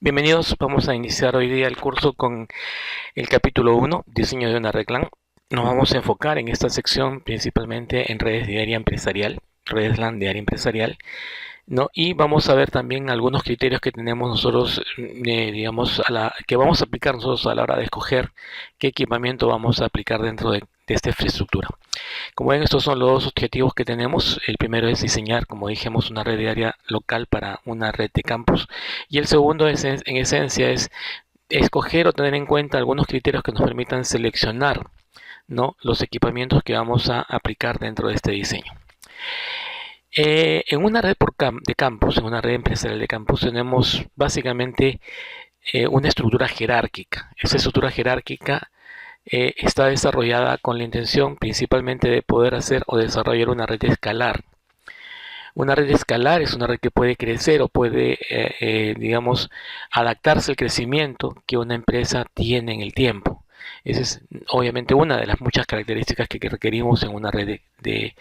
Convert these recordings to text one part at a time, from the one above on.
Bienvenidos, vamos a iniciar hoy día el curso con el capítulo 1, diseño de una red LAN. Nos vamos a enfocar en esta sección principalmente en redes de área empresarial, redes LAN de área empresarial, ¿no? Y vamos a ver también algunos criterios que tenemos nosotros, digamos, que vamos a aplicar nosotros a la hora de escoger qué equipamiento vamos a aplicar dentro de esta infraestructura. Como ven, estos son los dos objetivos que tenemos. El primero es diseñar, como dijimos, una red de área local para una red de campus. Y el segundo en esencia es escoger o tener en cuenta algunos criterios que nos permitan seleccionar, ¿no?, los equipamientos que vamos a aplicar dentro de este diseño. En una red de campus, en una red empresarial de campus, tenemos básicamente una estructura jerárquica. Esa estructura jerárquica está desarrollada con la intención principalmente de poder hacer o desarrollar una red escalar. Una red escalar es una red que puede crecer o puede, digamos, adaptarse al crecimiento que una empresa tiene en el tiempo. Esa es obviamente una de las muchas características que requerimos en una en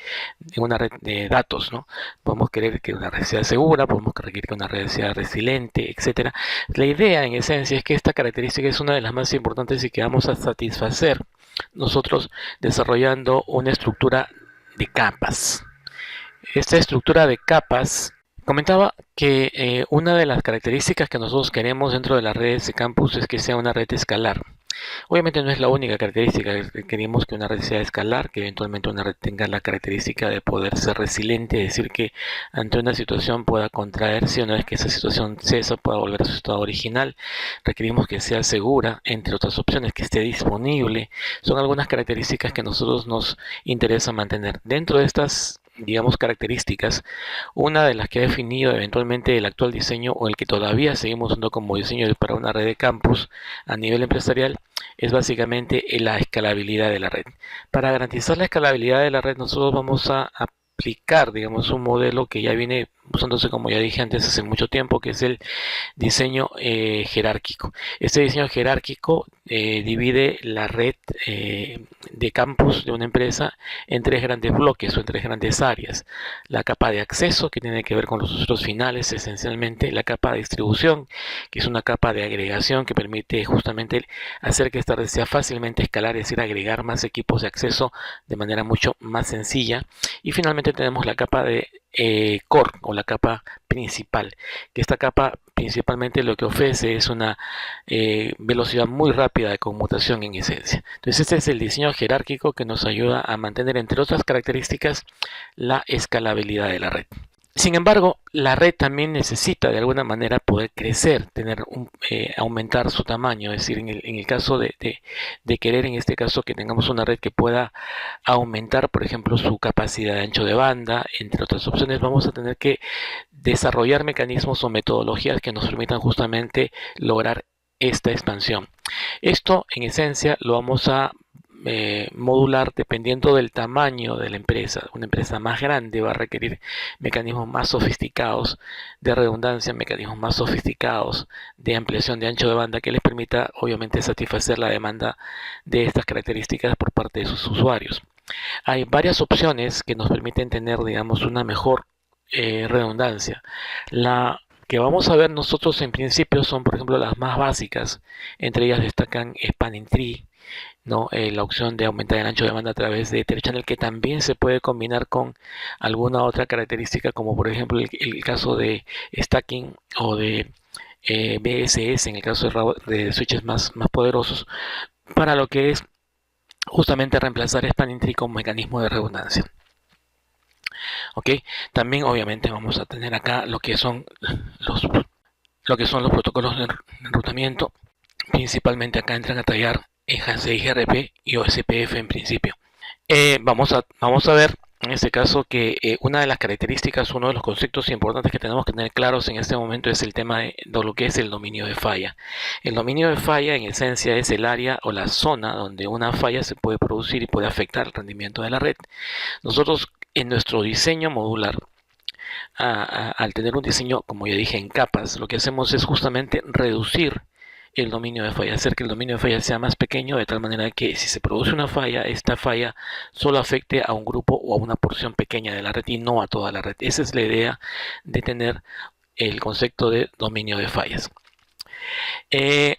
una red de datos, ¿no? Podemos querer que una red sea segura, podemos requerir que una red sea resiliente, etcétera. La idea en esencia es que esta característica es una de las más importantes y que vamos a satisfacer nosotros desarrollando una estructura de capas. Esta estructura de capas, comentaba que una de las características que nosotros queremos dentro de las redes de campus es que sea una red escalar. Obviamente no es la única característica, queremos que una red sea escalar, que eventualmente una red tenga la característica de poder ser resiliente, es decir, que ante una situación pueda contraerse, una vez que esa situación cesa pueda volver a su estado original. Requerimos que sea segura, entre otras opciones, que esté disponible. Son algunas características que a nosotros nos interesa mantener. Dentro de estas, digamos, características, una de las que ha definido eventualmente el actual diseño, o el que todavía seguimos usando como diseño para una red de campus a nivel empresarial, es básicamente la escalabilidad de la red. Para garantizar la escalabilidad de la red, nosotros vamos a aplicar, digamos, un modelo que ya viene usándose, como ya dije antes, hace mucho tiempo, que es el diseño jerárquico. Este diseño jerárquico divide la red de campus de una empresa en tres grandes bloques o en tres grandes áreas. La capa de acceso, que tiene que ver con los usuarios finales esencialmente. La capa de distribución, que es una capa de agregación que permite justamente hacer que esta red sea fácilmente escalar, es decir, agregar más equipos de acceso de manera mucho más sencilla. Y finalmente tenemos la capa de core, o la capa principal, que esta capa principalmente lo que ofrece es una velocidad muy rápida de conmutación en esencia. Entonces este es el diseño jerárquico que nos ayuda a mantener, entre otras características, la escalabilidad de la red. Sin embargo, la red también necesita de alguna manera poder crecer, aumentar su tamaño. Es decir, en el caso de querer, en este caso, que tengamos una red que pueda aumentar, por ejemplo, su capacidad de ancho de banda, entre otras opciones, vamos a tener que desarrollar mecanismos o metodologías que nos permitan justamente lograr esta expansión. Esto, en esencia, lo vamos a modular dependiendo del tamaño de la empresa. Una empresa más grande va a requerir mecanismos más sofisticados de redundancia, mecanismos más sofisticados de ampliación de ancho de banda que les permita obviamente satisfacer la demanda de estas características por parte de sus usuarios. Hay varias opciones que nos permiten tener, digamos, una mejor redundancia. La que vamos a ver nosotros en principio son, por ejemplo, las más básicas. Entre ellas destacan Spanning Tree, ¿no? La opción de aumentar el ancho de banda a través de Ether Channel, que también se puede combinar con alguna otra característica, como por ejemplo el caso de stacking o de BSS, en el caso de switches más poderosos, para lo que es justamente reemplazar Spanning Tree como mecanismo de redundancia. ¿Ok? También obviamente vamos a tener acá los, lo que son los protocolos de enrutamiento. Principalmente acá entran a tallar EJC-IGRP y OSPF en principio. Vamos a ver en este caso que una de las características, uno de los conceptos importantes que tenemos que tener claros en este momento es el tema de lo que es el dominio de falla. El dominio de falla en esencia es el área o la zona donde una falla se puede producir y puede afectar el rendimiento de la red. Nosotros en nuestro diseño modular, al tener un diseño, como ya dije, en capas, lo que hacemos es justamente reducir el dominio de falla, hacer que el dominio de falla sea más pequeño, de tal manera que si se produce una falla, esta falla solo afecte a un grupo o a una porción pequeña de la red y no a toda la red. Esa es la idea de tener el concepto de dominio de fallas. Eh,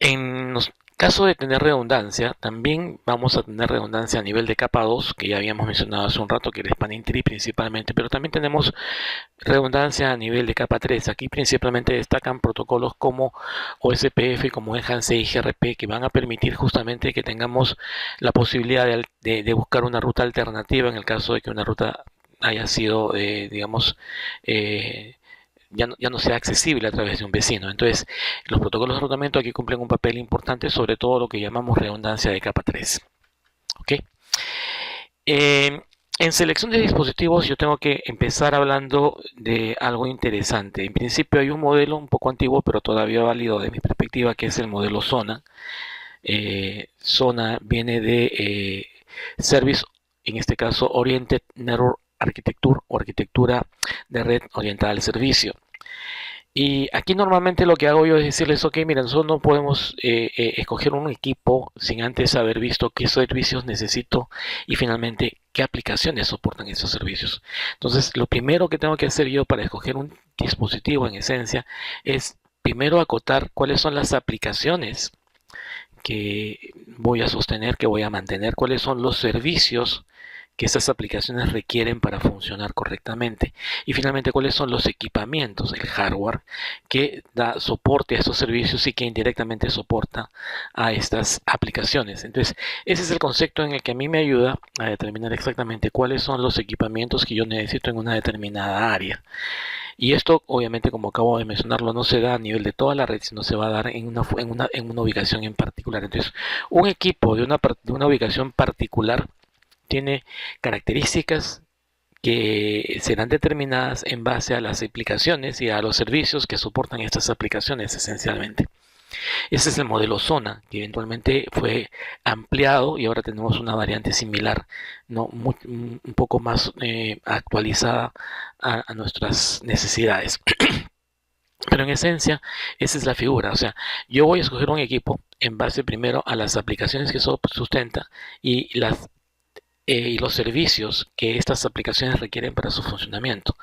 En caso de tener redundancia, también vamos a tener redundancia a nivel de capa 2, que ya habíamos mencionado hace un rato, que es Spanning Tree principalmente, pero también tenemos redundancia a nivel de capa 3. Aquí principalmente destacan protocolos como OSPF, como Enhanced y GRP, que van a permitir justamente que tengamos la posibilidad de buscar una ruta alternativa en el caso de que una ruta haya sido, digamos, eh, ya no sea accesible a través de un vecino. Entonces, los protocolos de rotamiento aquí cumplen un papel importante, sobre todo lo que llamamos redundancia de capa 3. ¿Ok? Eh, en selección de dispositivos yo tengo que empezar hablando de algo interesante. En principio hay un modelo un poco antiguo, pero todavía válido de mi perspectiva, que es el modelo SONA. SONA viene de Service, en este caso Oriented Network Architecture o arquitectura de red orientada al servicio. Y aquí normalmente lo que hago yo es decirles, ok, mira, nosotros no podemos escoger un equipo sin antes haber visto qué servicios necesito y finalmente qué aplicaciones soportan esos servicios. Entonces, lo primero que tengo que hacer yo para escoger un dispositivo en esencia es primero acotar cuáles son las aplicaciones que voy a sostener, que voy a mantener, cuáles son los servicios que estas aplicaciones requieren para funcionar correctamente. Y finalmente, cuáles son los equipamientos, el hardware, que da soporte a estos servicios y que indirectamente soporta a estas aplicaciones. Entonces, ese es el concepto en el que a mí me ayuda a determinar exactamente cuáles son los equipamientos que yo necesito en una determinada área. Y esto, obviamente, como acabo de mencionarlo, no se da a nivel de toda la red, sino se va a dar en una ubicación en particular. Entonces, un equipo de una ubicación particular tiene características que serán determinadas en base a las aplicaciones y a los servicios que soportan estas aplicaciones esencialmente. Ese es el modelo Zona, que eventualmente fue ampliado y ahora tenemos una variante similar, ¿no? Un poco más actualizada a nuestras necesidades. Pero en esencia, esa es la figura. O sea, yo voy a escoger un equipo en base primero a las aplicaciones que eso sustenta y los servicios que estas aplicaciones requieren para su funcionamiento.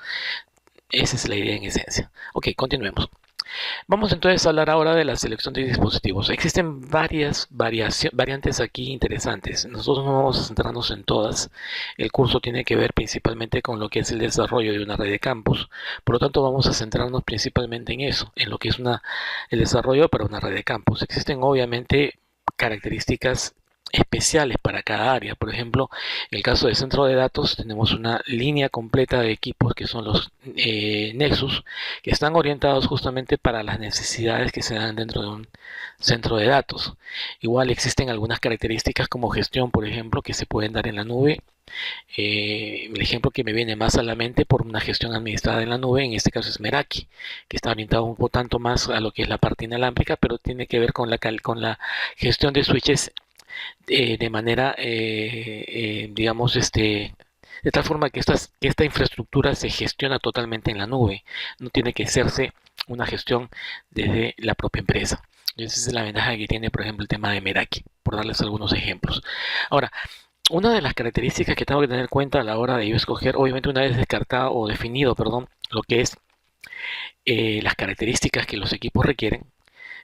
Esa es la idea en esencia. Ok, continuemos. Vamos entonces a hablar ahora de la selección de dispositivos. Existen varias variantes aquí interesantes. Nosotros no vamos a centrarnos en todas. El curso tiene que ver principalmente con lo que es el desarrollo de una red de campus. Por lo tanto, vamos a centrarnos principalmente en eso, en lo que es el desarrollo para una red de campus. Existen obviamente características especiales para cada área. Por ejemplo, en el caso de centro de datos tenemos una línea completa de equipos que son los Nexus, que están orientados justamente para las necesidades que se dan dentro de un centro de datos. Igual existen algunas características como gestión, por ejemplo, que se pueden dar en la nube. El ejemplo que me viene más a la mente por una gestión administrada en la nube, en este caso es Meraki, que está orientado un poco tanto más a lo que es la parte inalámbrica, pero tiene que ver con la gestión de switches de manera, digamos, de tal forma que esta infraestructura se gestiona totalmente en la nube. No tiene que hacerse una gestión desde la propia empresa. Esa es la ventaja que tiene, por ejemplo, el tema de Meraki, por darles algunos ejemplos. Ahora, una de las características que tengo que tener en cuenta a la hora de yo escoger, obviamente una vez descartado o definido, perdón, lo que es las características que los equipos requieren,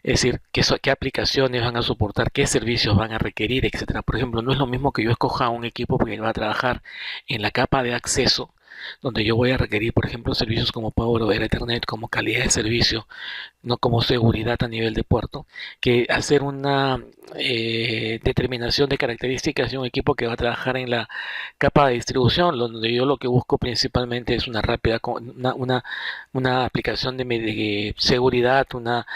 es decir, qué aplicaciones van a soportar, qué servicios van a requerir, etcétera. Por ejemplo, no es lo mismo que yo escoja un equipo que va a trabajar en la capa de acceso, donde yo voy a requerir, por ejemplo, servicios como Power over Ethernet, como calidad de servicio, no como seguridad a nivel de puerto, que hacer una determinación de características de un equipo que va a trabajar en la capa de distribución, donde yo lo que busco principalmente es una rápida, una aplicación de seguridad, una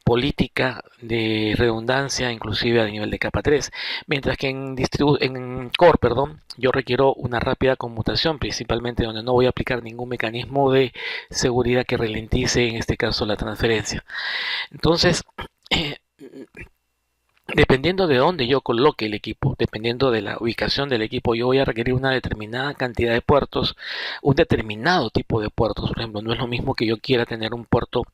política de redundancia, inclusive a nivel de capa 3, mientras que en Core, perdón, yo requiero una rápida conmutación, principalmente donde no voy a aplicar ningún mecanismo de seguridad que ralentice, en este caso, la transferencia. Entonces, Dependiendo de dónde yo coloque el equipo, dependiendo de la ubicación del equipo, yo voy a requerir una determinada cantidad de puertos, un determinado tipo de puertos. Por ejemplo, no es lo mismo que yo quiera tener un puerto,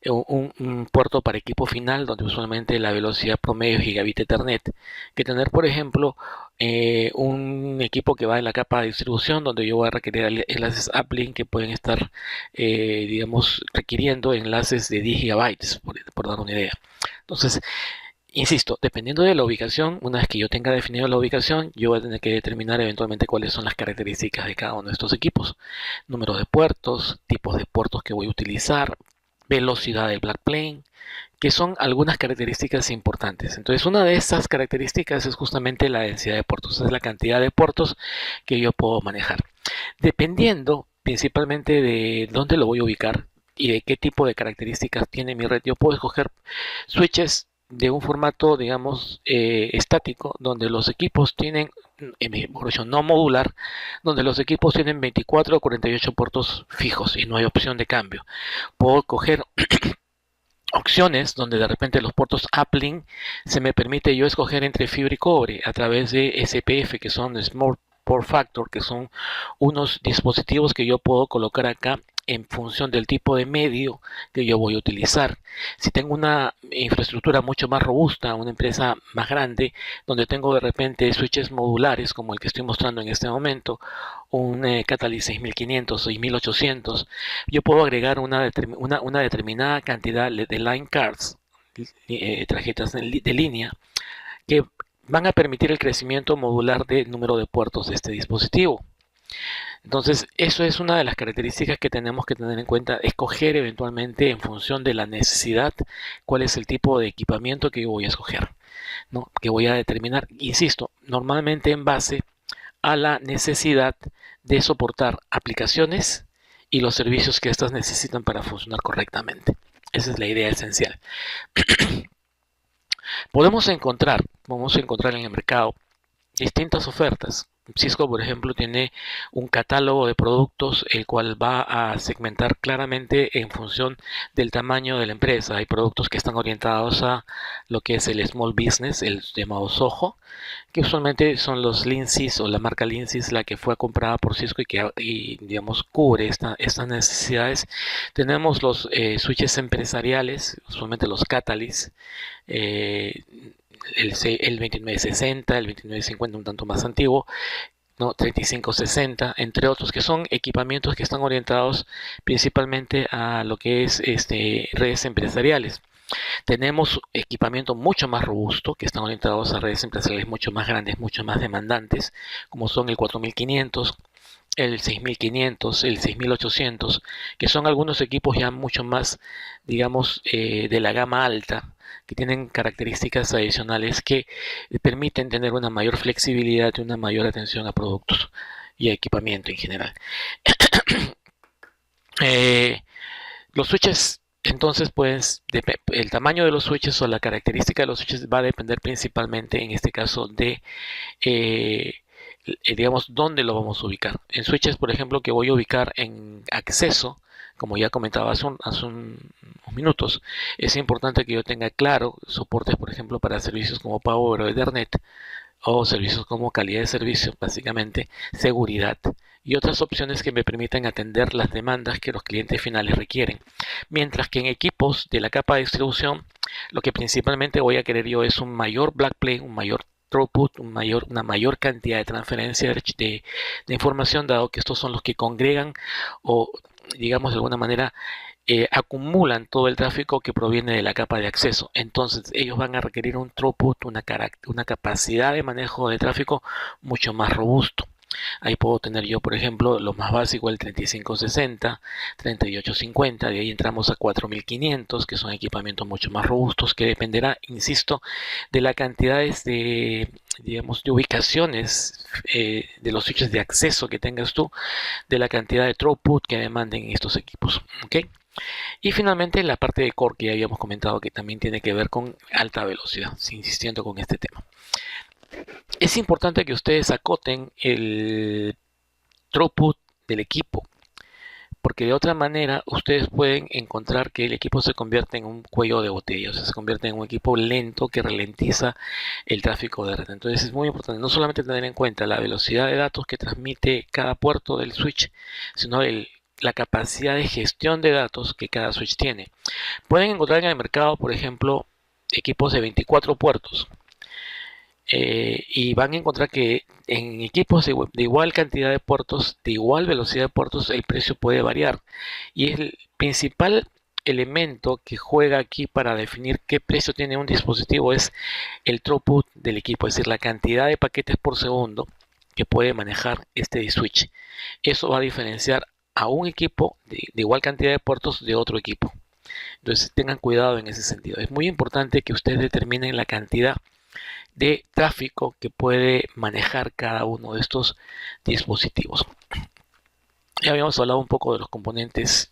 un puerto para equipo final, donde usualmente la velocidad promedio es gigabit Ethernet, que tener, por ejemplo, un equipo que va en la capa de distribución, donde yo voy a requerir enlaces uplink que pueden estar, digamos, requiriendo enlaces de 10 gigabytes, por dar una idea. Entonces, insisto, dependiendo de la ubicación, una vez que yo tenga definido la ubicación, yo voy a tener que determinar eventualmente cuáles son las características de cada uno de estos equipos. Número de puertos, tipos de puertos que voy a utilizar, velocidad del backplane, que son algunas características importantes. Entonces, una de estas características es justamente la densidad de puertos, es la cantidad de puertos que yo puedo manejar. Dependiendo principalmente de dónde lo voy a ubicar y de qué tipo de características tiene mi red, yo puedo escoger switches de un formato, digamos, estático, donde los equipos tienen, mejor dicho, no modular, donde los equipos tienen 24 o 48 puertos fijos y no hay opción de cambio. Puedo coger opciones donde de repente los puertos uplink se me permite yo escoger entre fibra y cobre a través de SPF, que son Smart Port Factor, que son unos dispositivos que yo puedo colocar acá en función del tipo de medio que yo voy a utilizar. Si tengo una infraestructura mucho más robusta, una empresa más grande, donde tengo de repente switches modulares como el que estoy mostrando en este momento, un Catalyst 6500 o 6800, yo puedo agregar una determinada cantidad de line cards, tarjetas de línea, que van a permitir el crecimiento modular del número de puertos de este dispositivo. Entonces, eso es una de las características que tenemos que tener en cuenta, escoger eventualmente en función de la necesidad cuál es el tipo de equipamiento que yo voy a escoger, ¿no? Que voy a determinar, insisto, normalmente en base a la necesidad de soportar aplicaciones y los servicios que éstas necesitan para funcionar correctamente. Esa es la idea esencial. Podemos encontrar en el mercado distintas ofertas. Cisco, por ejemplo, tiene un catálogo de productos el cual va a segmentar claramente en función del tamaño de la empresa. Hay productos que están orientados a lo que es el small business, el llamado Soho, que usualmente son los Linksys o la marca Linksys la que fue comprada por Cisco y digamos cubre estas necesidades. Tenemos los switches empresariales, usualmente los Catalyst, eh, el 2960, el 2950 un tanto más antiguo, ¿no? 3560, entre otros, que son equipamientos que están orientados principalmente a lo que es redes empresariales. Tenemos equipamiento mucho más robusto que están orientados a redes empresariales mucho más grandes, mucho más demandantes, como son el 4500, el 6500, el 6800, que son algunos equipos ya mucho más, digamos, de la gama alta, que tienen características adicionales que permiten tener una mayor flexibilidad y una mayor atención a productos y a equipamiento en general. Eh, los switches, entonces, pues, el tamaño de los switches o la característica de los switches va a depender principalmente, en este caso, de eh, digamos, dónde lo vamos a ubicar. En switches, por ejemplo, que voy a ubicar en acceso, como ya comentaba hace unos minutos, es importante que yo tenga claro soportes, por ejemplo, para servicios como Power o Ethernet, o servicios como calidad de servicio, básicamente, seguridad y otras opciones que me permitan atender las demandas que los clientes finales requieren. Mientras que en equipos de la capa de distribución, lo que principalmente voy a querer yo es un mayor backplane, un mayor throughput, una mayor cantidad de transferencia de información, dado que estos son los que congregan o, digamos, de alguna manera acumulan todo el tráfico que proviene de la capa de acceso. Entonces ellos van a requerir un throughput, una capacidad de manejo de tráfico mucho más robusto. Ahí puedo tener yo, por ejemplo, lo más básico, el 3560, 3850, de ahí entramos a 4500, que son equipamientos mucho más robustos, que dependerá, insisto, de la cantidad digamos, de ubicaciones de los switches de acceso que tengas tú, de la cantidad de throughput que demanden estos equipos. ¿Ok? Y finalmente la parte de core que ya habíamos comentado que también tiene que ver con alta velocidad, insistiendo con este tema. Es importante que ustedes acoten el throughput del equipo, porque de otra manera ustedes pueden encontrar que el equipo se convierte en un cuello de botella, o sea, se convierte en un equipo lento que ralentiza el tráfico de red. Entonces es muy importante no solamente tener en cuenta la velocidad de datos que transmite cada puerto del switch, sino la capacidad de gestión de datos que cada switch tiene. Pueden encontrar en el mercado, por ejemplo, equipos de 24 puertos. Y van a encontrar que en equipos de igual cantidad de puertos, de igual velocidad de puertos, el precio puede variar. Y es el principal elemento que juega aquí para definir qué precio tiene un dispositivo es el throughput del equipo, es decir, la cantidad de paquetes por segundo que puede manejar este switch. Eso va a diferenciar a un equipo de igual cantidad de puertos de otro equipo. Entonces tengan cuidado en ese sentido. Es muy importante que ustedes determinen la cantidad de tráfico que puede manejar cada uno de estos dispositivos. Ya habíamos hablado un poco de los componentes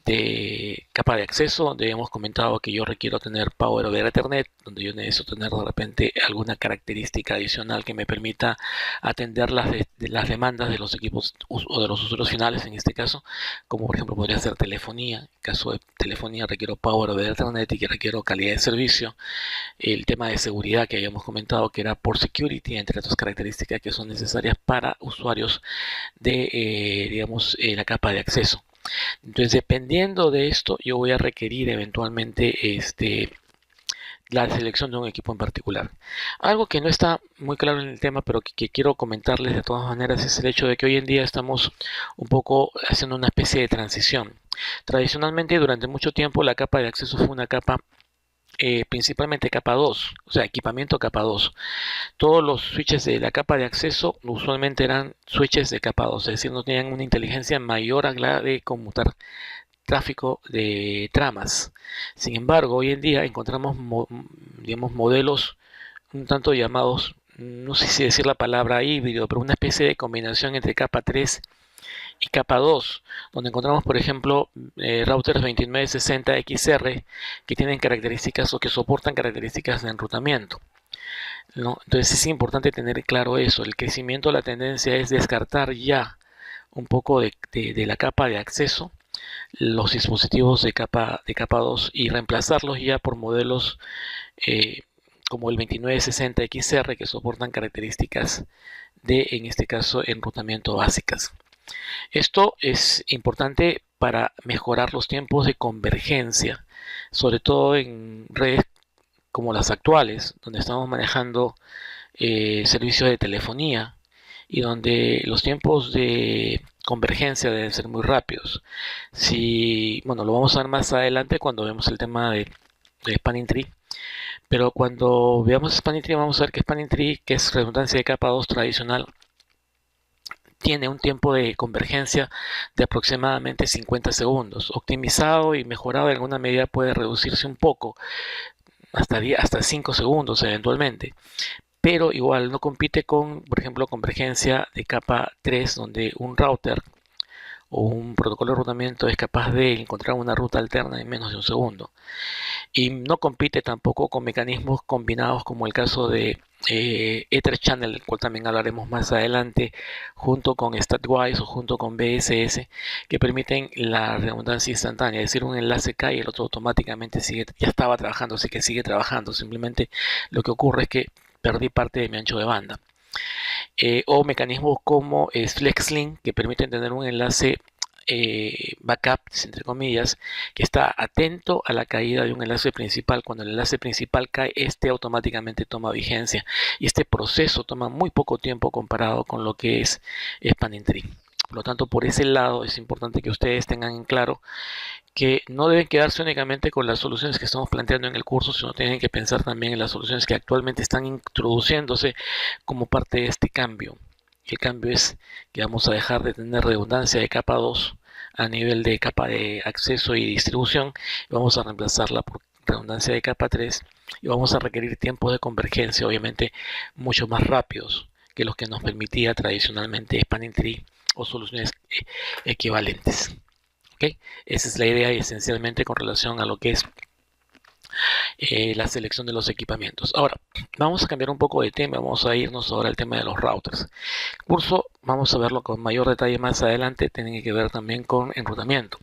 de capa de acceso, donde hemos comentado que yo requiero tener Power over Ethernet, donde yo necesito tener de repente alguna característica adicional que me permita atender las demandas de los equipos o de los usuarios finales en este caso, como por ejemplo podría ser telefonía. En caso de telefonía requiero Power over Ethernet y que requiero calidad de servicio. El tema de seguridad que habíamos comentado que era por security, entre otras características que son necesarias para usuarios de digamos la capa de acceso. Entonces, dependiendo de esto, yo voy a requerir eventualmente la selección de un equipo en particular. Algo que no está muy claro en el tema, pero que quiero comentarles de todas maneras, es el hecho de que hoy en día estamos un poco haciendo una especie de transición. Tradicionalmente, durante mucho tiempo, la capa de acceso fue una capa principalmente capa 2, o sea, equipamiento capa 2. Todos los switches de la capa de acceso usualmente eran switches de capa 2, es decir, no tenían una inteligencia mayor a la de conmutar tráfico de tramas. Sin embargo, hoy en día encontramos digamos, modelos un tanto llamados, no sé si decir la palabra híbrido, pero una especie de combinación entre capa 3 y capa 2, donde encontramos, por ejemplo, routers 2960XR que tienen características o que soportan características de enrutamiento, ¿no? Entonces es importante tener claro eso. El crecimiento, la tendencia es descartar ya un poco de la capa de acceso, los dispositivos de capa 2 y reemplazarlos ya por modelos como el 2960XR que soportan características de, en este caso, enrutamiento básicas. Esto es importante para mejorar los tiempos de convergencia, sobre todo en redes como las actuales, donde estamos manejando servicios de telefonía y donde los tiempos de convergencia deben ser muy rápidos. Si, bueno, lo vamos a ver más adelante cuando vemos el tema de Spanning Tree, pero cuando veamos Spanning Tree vamos a ver que Spanning Tree, que es redundancia de capa 2 tradicional, tiene un tiempo de convergencia de aproximadamente 50 segundos. Optimizado y mejorado en alguna medida puede reducirse un poco, hasta 5 segundos eventualmente. Pero igual no compite con, por ejemplo, convergencia de capa 3, donde un router o un protocolo de enrutamiento es capaz de encontrar una ruta alterna en menos de un segundo. Y no compite tampoco con mecanismos combinados como el caso de Ether Channel, del cual también hablaremos más adelante, junto con StatWise o junto con BSS, que permiten la redundancia instantánea, es decir, un enlace cae y el otro automáticamente sigue, ya estaba trabajando, así que sigue trabajando, simplemente lo que ocurre es que perdí parte de mi ancho de banda. O mecanismos como FlexLink, que permiten tener un enlace backup, entre comillas, que está atento a la caída de un enlace principal. Cuando el enlace principal cae, este automáticamente toma vigencia. Y este proceso toma muy poco tiempo comparado con lo que es Spanning Tree. Por lo tanto, por ese lado es importante que ustedes tengan en claro que no deben quedarse únicamente con las soluciones que estamos planteando en el curso, sino tienen que pensar también en las soluciones que actualmente están introduciéndose como parte de este cambio. El cambio es que vamos a dejar de tener redundancia de capa 2 a nivel de capa de acceso y distribución y vamos a reemplazarla por redundancia de capa 3 y vamos a requerir tiempos de convergencia obviamente mucho más rápidos que los que nos permitía tradicionalmente Spanning Tree o soluciones equivalentes. ¿Okay? Esa es la idea esencialmente con relación a lo que es la selección de los equipamientos. Ahora, vamos a cambiar un poco de tema, vamos a irnos ahora al tema de los routers. El curso, vamos a verlo con mayor detalle más adelante, tiene que ver también con enrutamiento.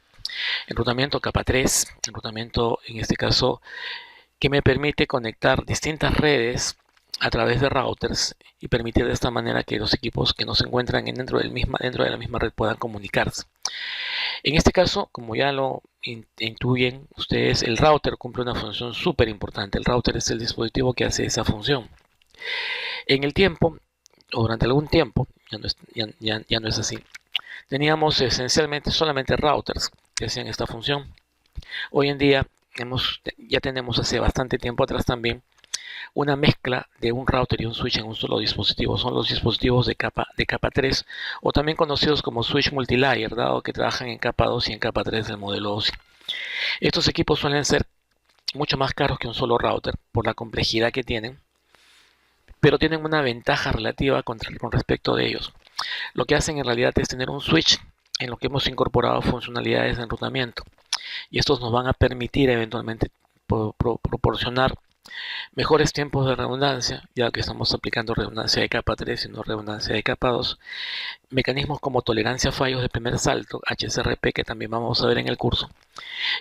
Enrutamiento capa 3, enrutamiento en este caso que me permite conectar distintas redes a través de routers y permitir de esta manera que los equipos que no se encuentran dentro de la misma red puedan comunicarse. En este caso, como ya lo intuyen ustedes, el router cumple una función súper importante. El router es el dispositivo que hace esa función. En el tiempo, o durante algún tiempo, ya no es así. Teníamos esencialmente solamente routers que hacían esta función. Hoy en día ya tenemos hace bastante tiempo atrás también una mezcla de un router y un switch en un solo dispositivo. Son los dispositivos de capa 3 o también conocidos como switch multilayer, dado que trabajan en capa 2 y en capa 3 del modelo OSI. Estos equipos suelen ser mucho más caros que un solo router por la complejidad que tienen, pero tienen una ventaja relativa con respecto de ellos. Lo que hacen en realidad es tener un switch en lo que hemos incorporado funcionalidades de enrutamiento, y estos nos van a permitir eventualmente proporcionar mejores tiempos de redundancia, ya que estamos aplicando redundancia de capa 3 y no redundancia de capa 2, mecanismos como tolerancia a fallos de primer salto, HSRP, que también vamos a ver en el curso,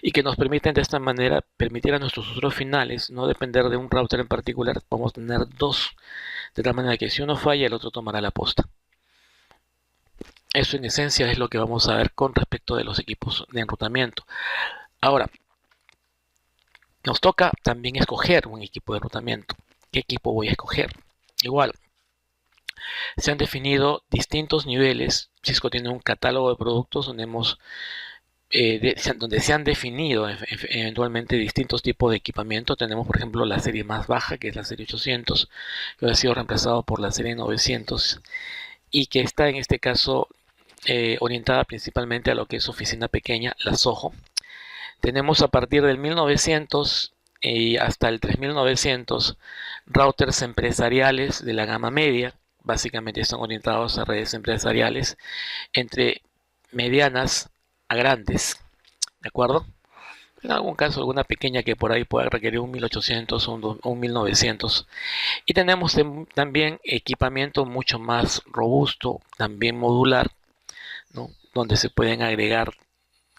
y que nos permiten de esta manera permitir a nuestros usuarios finales no depender de un router en particular. Vamos a tener dos, de tal manera que si uno falla, el otro tomará la posta. Eso en esencia es lo que vamos a ver con respecto de los equipos de enrutamiento. Ahora, nos toca también escoger un equipo de enrutamiento. ¿Qué equipo voy a escoger? Igual, se han definido distintos niveles. Cisco tiene un catálogo de productos donde se han definido eventualmente distintos tipos de equipamiento. Tenemos, por ejemplo, la serie más baja, que es la serie 800, que ha sido reemplazado por la serie 900 y que está en este caso orientada principalmente a lo que es oficina pequeña, la SOHO. Tenemos a partir del 1900 y hasta el 3900 routers empresariales de la gama media. Básicamente están orientados a redes empresariales entre medianas a grandes, ¿de acuerdo? En algún caso, alguna pequeña que por ahí pueda requerir un 1800 o un 1900. Y tenemos también equipamiento mucho más robusto, también modular, ¿no? Donde se pueden agregar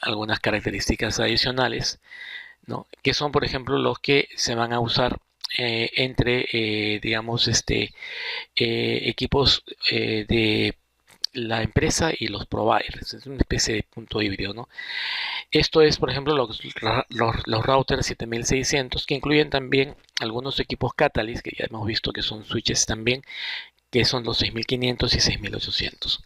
algunas características adicionales, ¿no? Que son, por ejemplo, los que se van a usar entre, digamos, equipos de la empresa y los providers. Es una especie de punto híbrido, ¿no? Esto es, por ejemplo, los routers 7600, que incluyen también algunos equipos Catalyst, que ya hemos visto que son switches también, que son los 6500 y 6800.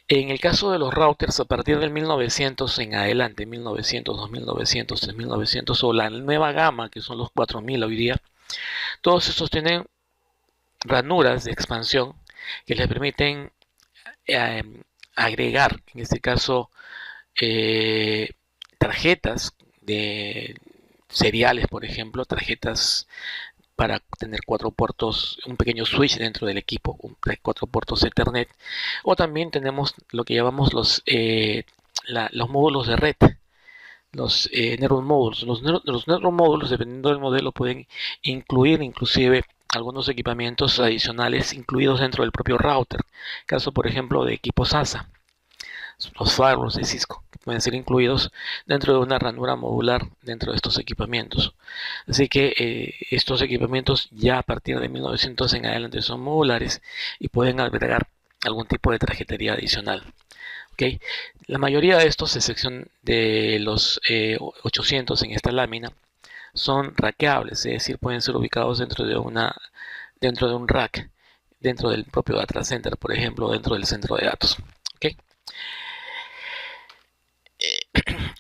En el caso de los routers, a partir del 1900 en adelante, 1900, 2900, 3900 o la nueva gama, que son los 4000 hoy día, todos estos tienen ranuras de expansión que les permiten agregar, en este caso, tarjetas de seriales, por ejemplo, tarjetas para tener 4 puertos, un pequeño switch dentro del equipo, 4 puertos Ethernet, o también tenemos lo que llamamos los módulos de red, los network modules. Los network modules, dependiendo del modelo, pueden incluir inclusive algunos equipamientos adicionales incluidos dentro del propio router. Caso, por ejemplo, de equipos ASA, los firewalls de Cisco, que pueden ser incluidos dentro de una ranura modular dentro de estos equipamientos. Así que estos equipamientos ya a partir de 1900 en adelante son modulares y pueden albergar algún tipo de tarjetería adicional. ¿Okay? La mayoría de estos, a excepción de los 800 en esta lámina, son rackeables, es decir, pueden ser ubicados dentro de un rack, dentro del propio data center, por ejemplo, dentro del centro de datos. ¿Okay?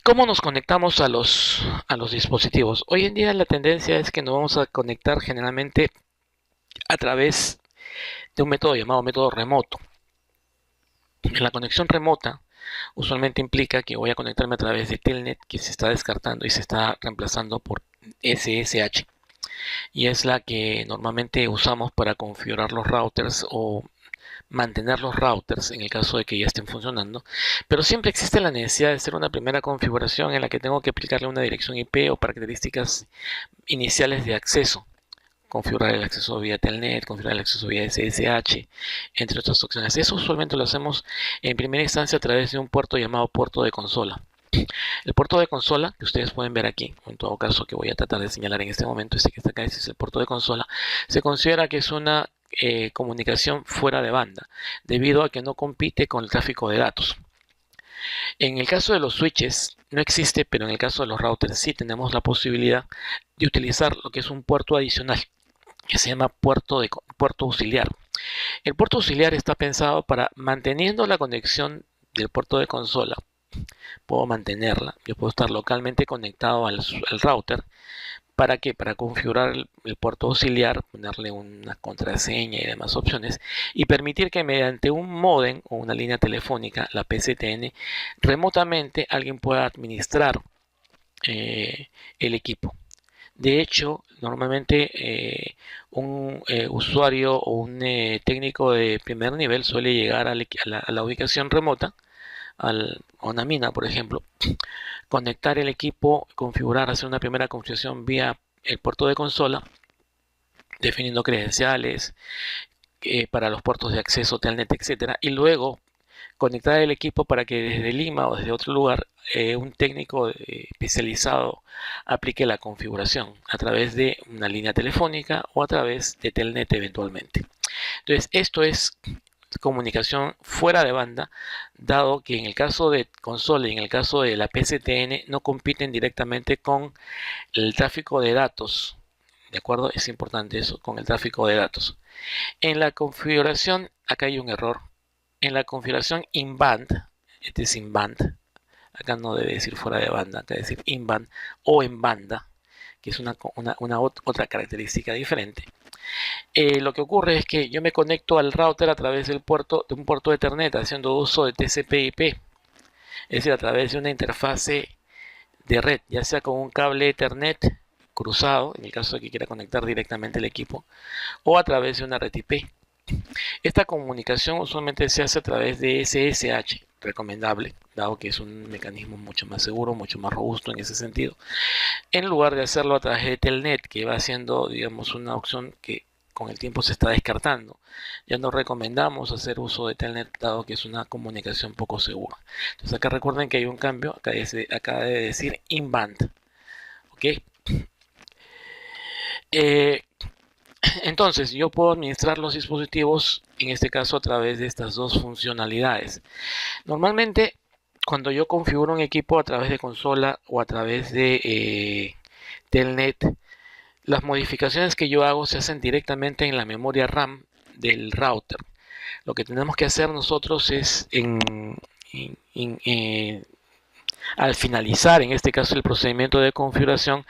¿Cómo nos conectamos a los dispositivos? Hoy en día la tendencia es que nos vamos a conectar generalmente a través de un método llamado método remoto. La conexión remota usualmente implica que voy a conectarme a través de Telnet, que se está descartando y se está reemplazando por SSH, y es la que normalmente usamos para configurar los routers o mantener los routers en el caso de que ya estén funcionando, pero siempre existe la necesidad de hacer una primera configuración en la que tengo que aplicarle una dirección IP o características iniciales de acceso, configurar el acceso vía Telnet, configurar el acceso vía SSH, entre otras opciones. Eso usualmente lo hacemos en primera instancia a través de un puerto llamado puerto de consola. El puerto de consola, que ustedes pueden ver aquí, en todo caso que voy a tratar de señalar en este momento, este que está acá, este es el puerto de consola, se considera que es una comunicación fuera de banda, debido a que no compite con el tráfico de datos. En el caso de los switches no existe, pero en el caso de los routers sí tenemos la posibilidad de utilizar lo que es un puerto adicional, que se llama puerto auxiliar. El puerto auxiliar está pensado para, manteniendo la conexión del puerto de consola, puedo mantenerla, yo puedo estar localmente conectado al router. ¿Para qué? Para configurar el puerto auxiliar, ponerle una contraseña y demás opciones, y permitir que mediante un módem o una línea telefónica, la PSTN, remotamente alguien pueda administrar el equipo. De hecho, normalmente un usuario o un técnico de primer nivel suele llegar a la ubicación remota, a una mina, por ejemplo, conectar el equipo, configurar, hacer una primera configuración vía el puerto de consola, definiendo credenciales para los puertos de acceso, telnet, etcétera, y luego conectar el equipo para que desde Lima o desde otro lugar un técnico especializado aplique la configuración a través de una línea telefónica o a través de telnet eventualmente. Entonces, esto es comunicación fuera de banda, dado que en el caso de consola y en el caso de la PSTN no compiten directamente con el tráfico de datos. ¿De acuerdo? Es importante eso, con el tráfico de datos. En la configuración, acá hay un error. En la configuración in-band, este es in-band, acá no debe decir fuera de banda, acá debe decir in-band o en banda, que es una otra característica diferente. Lo que ocurre es que yo me conecto al router a través de un puerto de Ethernet haciendo uso de TCP/IP, es decir, a través de una interfase de red, ya sea con un cable Ethernet cruzado, en el caso de que quiera conectar directamente el equipo, o a través de una red IP. Esta comunicación usualmente se hace a través de SSH, recomendable, dado que es un mecanismo mucho más seguro, mucho más robusto en ese sentido, en lugar de hacerlo a través de Telnet, que va siendo, digamos, una opción que con el tiempo se está descartando. Ya no recomendamos hacer uso de Telnet, dado que es una comunicación poco segura. Entonces acá recuerden que hay un cambio, acá debe decir in-band. ¿Ok? Entonces yo puedo administrar los dispositivos, en este caso a través de estas dos funcionalidades. Normalmente cuando yo configuro un equipo a través de consola o a través de Telnet, las modificaciones que yo hago se hacen directamente en la memoria RAM del router. Lo que tenemos que hacer nosotros es al finalizar, en este caso, el procedimiento de configuración,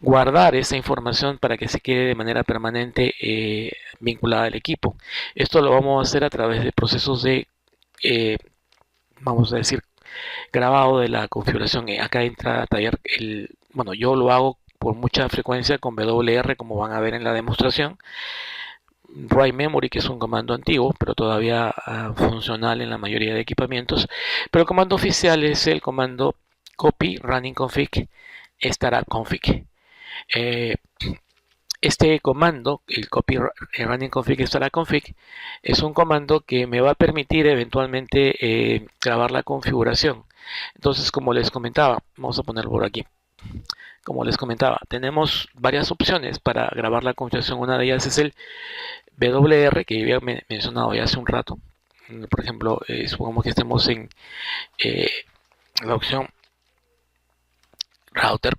guardar esa información para que se quede de manera permanente vinculada al equipo. Esto lo vamos a hacer a través de procesos de, vamos a decir, grabado de la configuración. Acá entra a taller bueno, yo lo hago por mucha frecuencia con WR, como van a ver en la demostración. Write Memory, que es un comando antiguo, pero todavía funcional en la mayoría de equipamientos. Pero el comando oficial es el comando copy running config startup config. Este comando, el copy running config startup config, es un comando que me va a permitir eventualmente grabar la configuración. Entonces, como les comentaba, vamos a ponerlo por aquí. Como les comentaba, tenemos varias opciones para grabar la configuración. Una de ellas es el WR, que había mencionado ya hace un rato. Por ejemplo, supongamos que estemos en la opción router.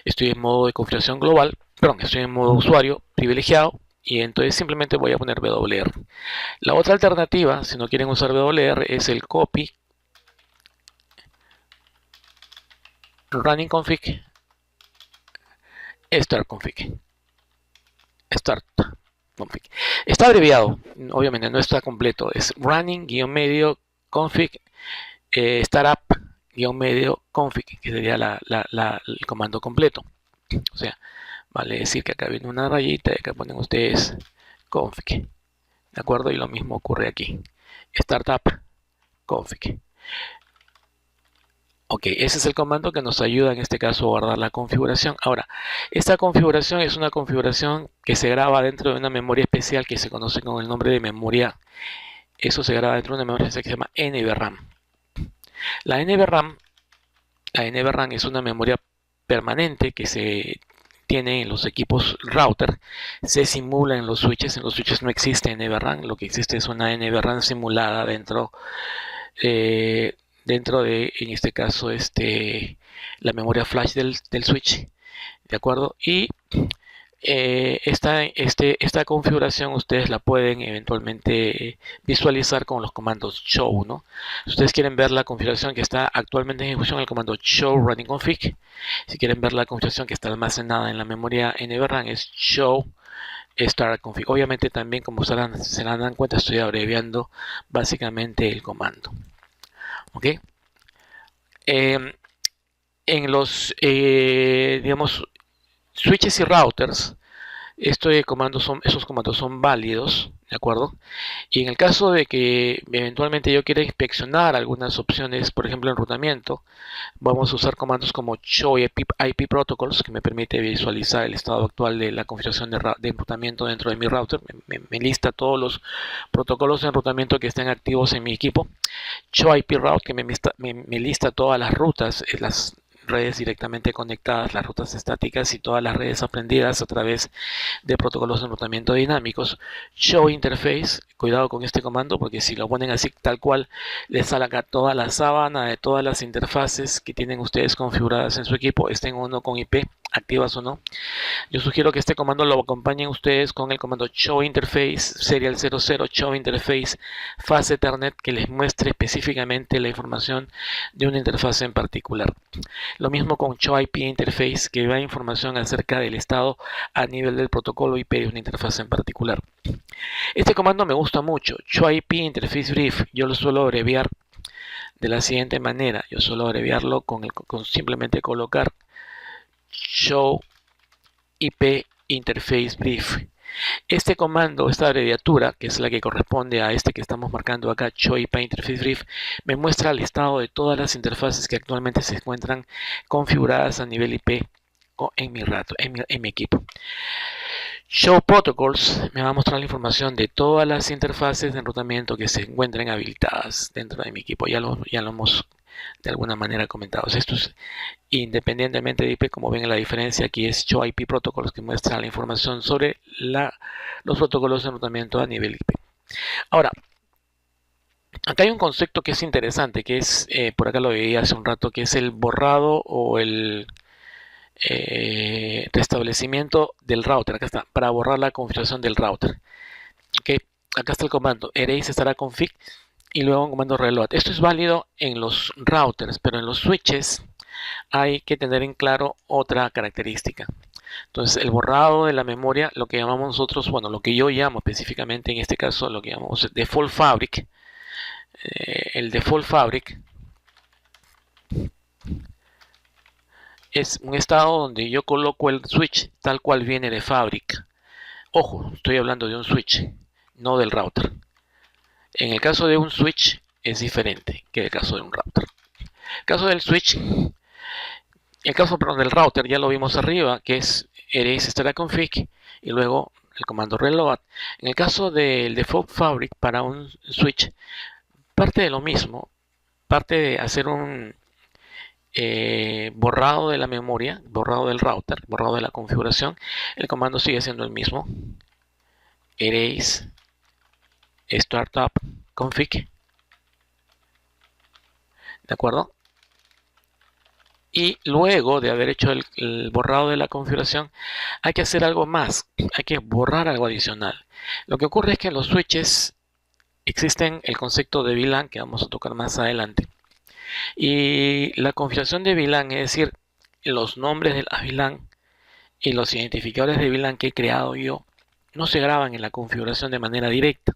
Estoy en modo de configuración global, perdón, estoy en modo usuario privilegiado y entonces simplemente voy a poner WR. La otra alternativa, si no quieren usar WR, es el copy running config start config. Start config. Está abreviado, obviamente no está completo. Es running-medio config startup-medio config, que sería el comando completo. O sea, vale decir que acá viene una rayita y acá ponen ustedes config. ¿de acuerdo? Y lo mismo ocurre aquí. Startup config. Ok, ese es el comando que nos ayuda en este caso a guardar la configuración. Ahora, esta configuración es una configuración que se graba dentro de una memoria especial que se conoce con el nombre de memoria. Eso se graba dentro de una memoria especial que se llama NVRAM. La NVRAM, la NVRAM es una memoria permanente que se tiene en los equipos router, se simula en los switches. En los switches no existe NVRAM, lo que existe es una NVRAM simulada dentro de, en este caso, la memoria flash del switch, ¿de acuerdo? Y esta configuración ustedes la pueden eventualmente visualizar con los comandos show, ¿no? Si ustedes quieren ver la configuración que está actualmente en ejecución, el comando show running config. Si quieren ver la configuración que está almacenada en la memoria NVRAM, es show start config. Obviamente también, como se dan cuenta, estoy abreviando básicamente el comando. ¿Ok? En los, digamos, switches y routers, esos comandos son válidos, ¿de acuerdo? Y en el caso de que eventualmente yo quiera inspeccionar algunas opciones, por ejemplo, enrutamiento, vamos a usar comandos como show IP protocols, que me permite visualizar el estado actual de la configuración de enrutamiento dentro de mi router. Me lista todos los protocolos de enrutamiento que estén activos en mi equipo. Show IP route, que me lista todas las rutas, las redes directamente conectadas, las rutas estáticas y todas las redes aprendidas a través de protocolos de enrutamiento dinámicos. Show interface, cuidado con este comando porque si lo ponen así tal cual, les sale acá toda la sábana de todas las interfaces que tienen ustedes configuradas en su equipo, estén o no con IP, activas o no. Yo sugiero que este comando lo acompañen ustedes con el comando show interface serial 00 show interface fase ethernet, que les muestre específicamente la información de una interfaz en particular. Lo mismo con show IP interface, que da información acerca del estado a nivel del protocolo IP de una interfaz en particular. Este comando me gusta mucho, show IP interface brief. Yo lo suelo abreviar de la siguiente manera. Yo suelo abreviarlo con simplemente colocar show IP interface brief. Este comando, esta abreviatura, que es la que corresponde a este que estamos marcando acá, show IP interface brief, me muestra el estado de todas las interfaces que actualmente se encuentran configuradas a nivel IP en mi equipo. Show protocols me va a mostrar la información de todas las interfaces de enrutamiento que se encuentren habilitadas dentro de mi equipo. Ya lo hemos de alguna manera comentado. Esto es independientemente de IP. Como ven, la diferencia aquí es Show IP Protocols, que muestra la información sobre los protocolos de enrutamiento a nivel IP. Ahora, acá hay un concepto que es interesante, que es, por acá lo veía hace un rato, que es el borrado o el restablecimiento del router. Acá está, para borrar la configuración del router. Okay. Acá está el comando erase estará config y luego un comando reload. Esto es válido en los routers, pero en los switches hay que tener en claro otra característica. Entonces, el borrado de la memoria, lo que llamamos nosotros, bueno, lo que yo llamo específicamente en este caso, lo que llamamos default fabric. El default fabric es un estado donde yo coloco el switch tal cual viene de fábrica. Ojo, estoy hablando de un switch, no del router. En el caso de un switch es diferente que el caso de un router. El caso del switch, el caso del router ya lo vimos arriba, que es erase estará config y luego el comando reload. En el caso del default fabric para un switch, parte de lo mismo, parte de hacer un borrado de la memoria, borrado del router, borrado de la configuración. El comando sigue siendo el mismo, erase startup config, ¿de acuerdo? Y luego de haber hecho el borrado de la configuración, hay que hacer algo más, hay que borrar algo adicional. Lo que ocurre es que en los switches existen el concepto de VLAN, que vamos a tocar más adelante. Y la configuración de VLAN, es decir, los nombres de la VLAN y los identificadores de VLAN que he creado yo, no se graban en la configuración de manera directa.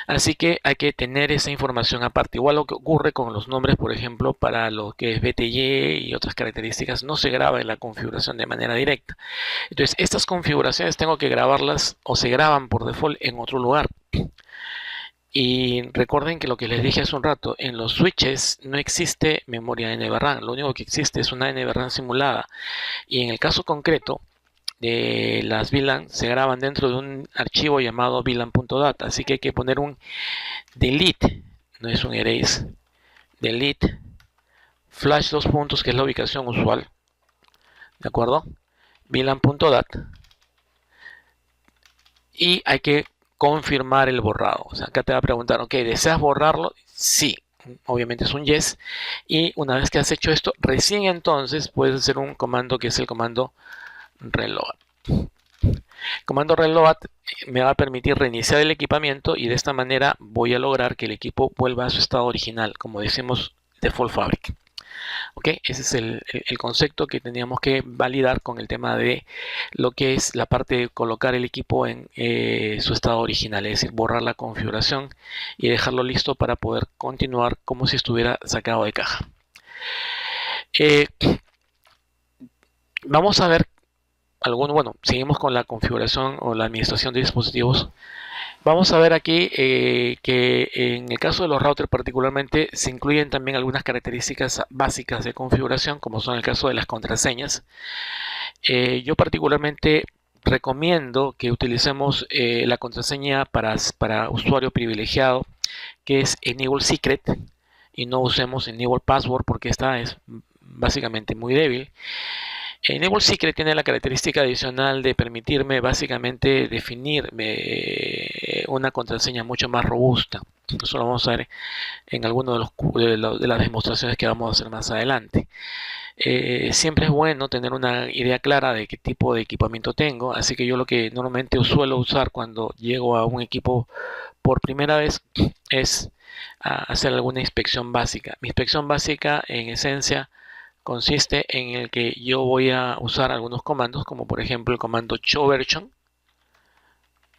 Así que hay que tener esa información aparte. Igual lo que ocurre con los nombres, por ejemplo, para lo que es BTY y otras características, no se graba en la configuración de manera directa. Entonces, estas configuraciones tengo que grabarlas o se graban por default en otro lugar. Y recuerden que lo que les dije hace un rato, en los switches no existe memoria NVRAM, lo único que existe es una NVRAM simulada. Y en el caso concreto de las VLAN se graban dentro de un archivo llamado VLAN.dat, así que hay que poner un delete, no es un erase, delete flash dos puntos, que es la ubicación usual, ¿de acuerdo? VLAN.dat, y hay que confirmar el borrado. O sea, acá te va a preguntar, ok, ¿deseas borrarlo? Sí, obviamente es un yes. Y una vez que has hecho esto, recién entonces puedes hacer un comando que es el comando reload. Comando reload me va a permitir reiniciar el equipamiento y de esta manera voy a lograr que el equipo vuelva a su estado original, como decimos, default fabric. Ok, ese es el concepto que teníamos que validar con el tema de lo que es la parte de colocar el equipo en su estado original, es decir, borrar la configuración y dejarlo listo para poder continuar como si estuviera sacado de caja. Vamos a ver bueno, seguimos con la configuración o la administración de dispositivos. Vamos a ver aquí que en el caso de los routers particularmente se incluyen también algunas características básicas de configuración, como son el caso de las contraseñas. Yo particularmente recomiendo que utilicemos la contraseña para usuario privilegiado, que es Enable Secret, y no usemos Enable Password porque esta es básicamente muy débil. Enable Secret tiene la característica adicional de permitirme básicamente definir una contraseña mucho más robusta. Eso lo vamos a ver en alguno de las demostraciones que vamos a hacer más adelante. Siempre es bueno tener una idea clara de qué tipo de equipamiento tengo, así que yo lo que normalmente suelo usar cuando llego a un equipo por primera vez es hacer alguna inspección básica. Mi inspección básica en esencia consiste en el que yo voy a usar algunos comandos, como por ejemplo el comando show version,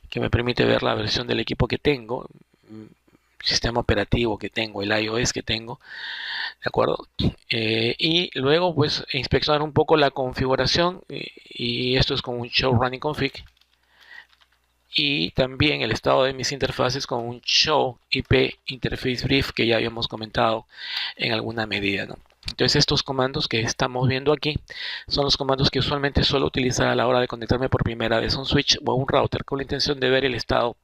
que me permite ver la versión del equipo que tengo, sistema operativo que tengo, el iOS que tengo, ¿de acuerdo? Y luego pues inspeccionar un poco la configuración y esto es con un show running config, y también el estado de mis interfaces con un show IP interface brief que ya habíamos comentado en alguna medida, ¿no? Entonces estos comandos que estamos viendo aquí son los comandos que usualmente suelo utilizar a la hora de conectarme por primera vez a un switch o a un router con la intención de ver el estado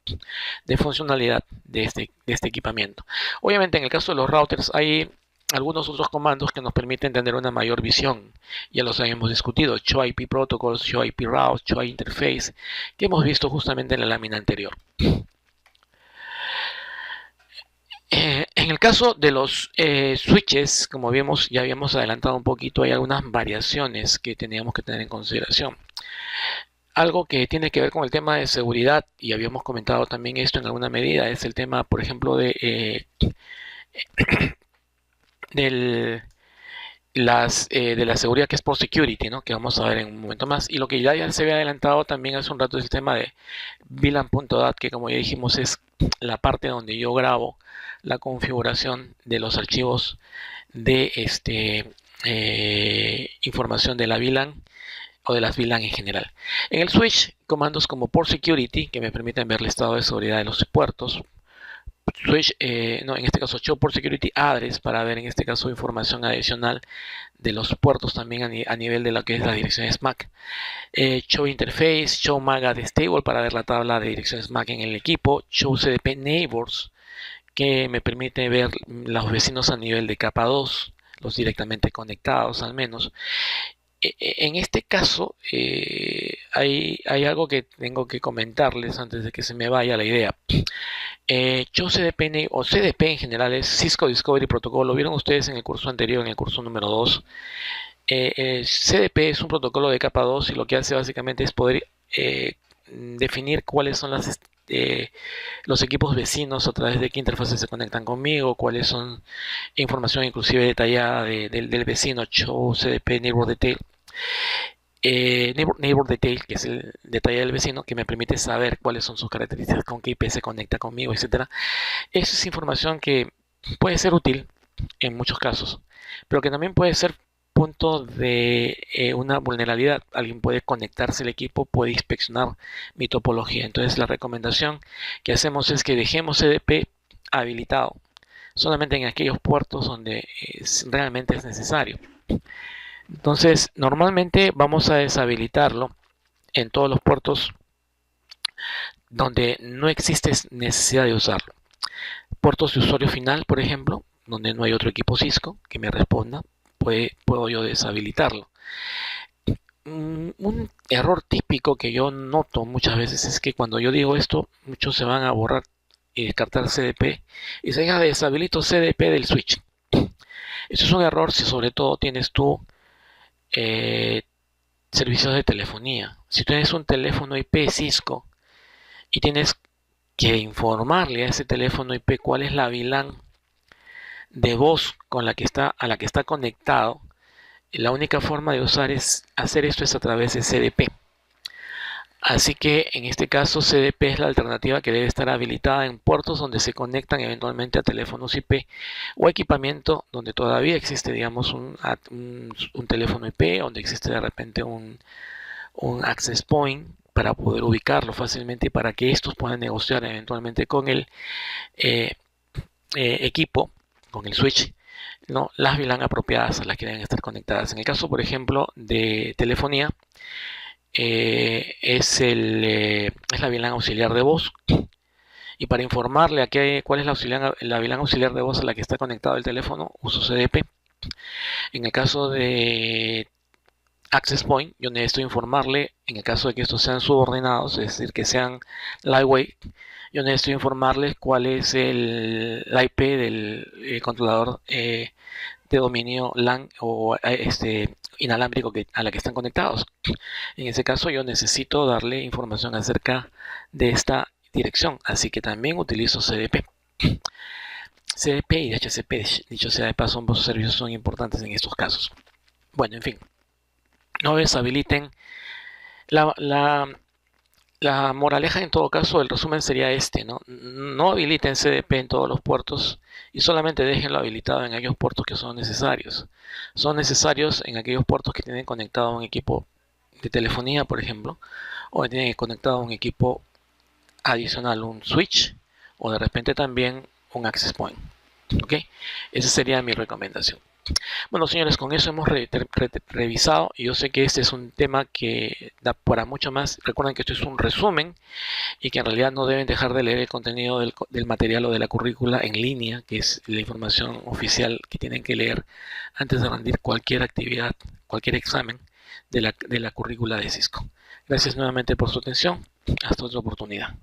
de funcionalidad de este equipamiento. Obviamente en el caso de los routers hay algunos otros comandos que nos permiten tener una mayor visión. Ya los habíamos discutido: show IP protocols, show IP route, show interface, que hemos visto justamente en la lámina anterior. En el caso de los switches, como vimos, ya habíamos adelantado un poquito, hay algunas variaciones que teníamos que tener en consideración. Algo que tiene que ver con el tema de seguridad, y habíamos comentado también esto en alguna medida, es el tema, por ejemplo, de la seguridad, que es por security, ¿no? Que vamos a ver en un momento más. Y lo que ya se había adelantado también hace un rato es el tema de VLAN.dat, que como ya dijimos es la parte donde yo grabo la configuración de los archivos de información de la VLAN o de las VLAN en general. En el switch, comandos como port security, que me permiten ver el estado de seguridad de los puertos. Switch, no, en este caso show port security address, para ver en este caso información adicional de los puertos también a nivel de lo que es la dirección MAC. Show interface, show MAC address table, para ver la tabla de direcciones MAC en el equipo. Show CDP neighbors, que me permite ver los vecinos a nivel de capa 2, los directamente conectados al menos. En este caso hay algo que tengo que comentarles antes de que se me vaya la idea. Show CDP o CDP en general es Cisco Discovery Protocol. Lo vieron ustedes en el curso anterior, en el curso número 2. CDP es un protocolo de capa 2 y lo que hace básicamente es poder definir cuáles son los equipos vecinos a través de qué interfaces se conectan conmigo, cuáles son información inclusive detallada del vecino, show CDP neighbor detail. Neighbor Detail, que es el detalle del vecino, que me permite saber cuáles son sus características, con qué IP se conecta conmigo, etcétera. Esa es información que puede ser útil en muchos casos, pero que también puede ser punto de una vulnerabilidad. Alguien puede conectarse al equipo, puede inspeccionar mi topología. Entonces la recomendación que hacemos es que dejemos CDP habilitado solamente en aquellos puertos donde realmente es necesario. Entonces normalmente vamos a deshabilitarlo en todos los puertos donde no existe necesidad de usarlo. Puertos de usuario final, por ejemplo, donde no hay otro equipo Cisco que me responda, puedo yo deshabilitarlo. Un error típico que yo noto muchas veces es que cuando yo digo esto, muchos se van a borrar y descartar CDP y se diga deshabilito CDP del switch. Eso es un error si sobre todo tienes tú eh, servicios de telefonía. Si tienes un teléfono IP Cisco y tienes que informarle a ese teléfono IP cuál es la VLAN de voz con la que a la que está conectado, la única forma de hacer esto es a través de CDP. Así que en este caso CDP es la alternativa que debe estar habilitada en puertos donde se conectan eventualmente a teléfonos IP o equipamiento donde todavía existe, digamos, un teléfono IP, donde existe de repente un access point para poder ubicarlo fácilmente y para que estos puedan negociar eventualmente con el eh, equipo, con el switch, ¿no? Las VLAN apropiadas a las que deben estar conectadas. En el caso, por ejemplo, de telefonía, es la VLAN auxiliar de voz. Y para informarle cuál es la VLAN auxiliar de voz a la que está conectado el teléfono, uso CDP. En el caso de Access Point, yo necesito informarle, en el caso de que estos sean subordinados, es decir, que sean lightweight, yo necesito informarles cuál es la IP del controlador de dominio LAN o inalámbrico a la que están conectados. En ese caso yo necesito darle información acerca de esta dirección, así que también utilizo CDP. CDP y DHCP, dicho sea de paso, ambos servicios son importantes en estos casos. Bueno, en fin, no deshabiliten la, la, la moraleja en todo caso, el resumen sería ¿no? No habiliten CDP en todos los puertos y solamente déjenlo habilitado en aquellos puertos que son necesarios. Son necesarios en aquellos puertos que tienen conectado a un equipo de telefonía, por ejemplo, o que tienen conectado a un equipo adicional, un switch, o de repente también un access point. ¿Ok? Esa sería mi recomendación. Bueno, señores, con eso hemos revisado y yo sé que este es un tema que da para mucho más. Recuerden que esto es un resumen y que en realidad no deben dejar de leer el contenido del material o de la currícula en línea, que es la información oficial que tienen que leer antes de rendir cualquier actividad, cualquier examen de la currícula de Cisco. Gracias nuevamente por su atención. Hasta otra oportunidad.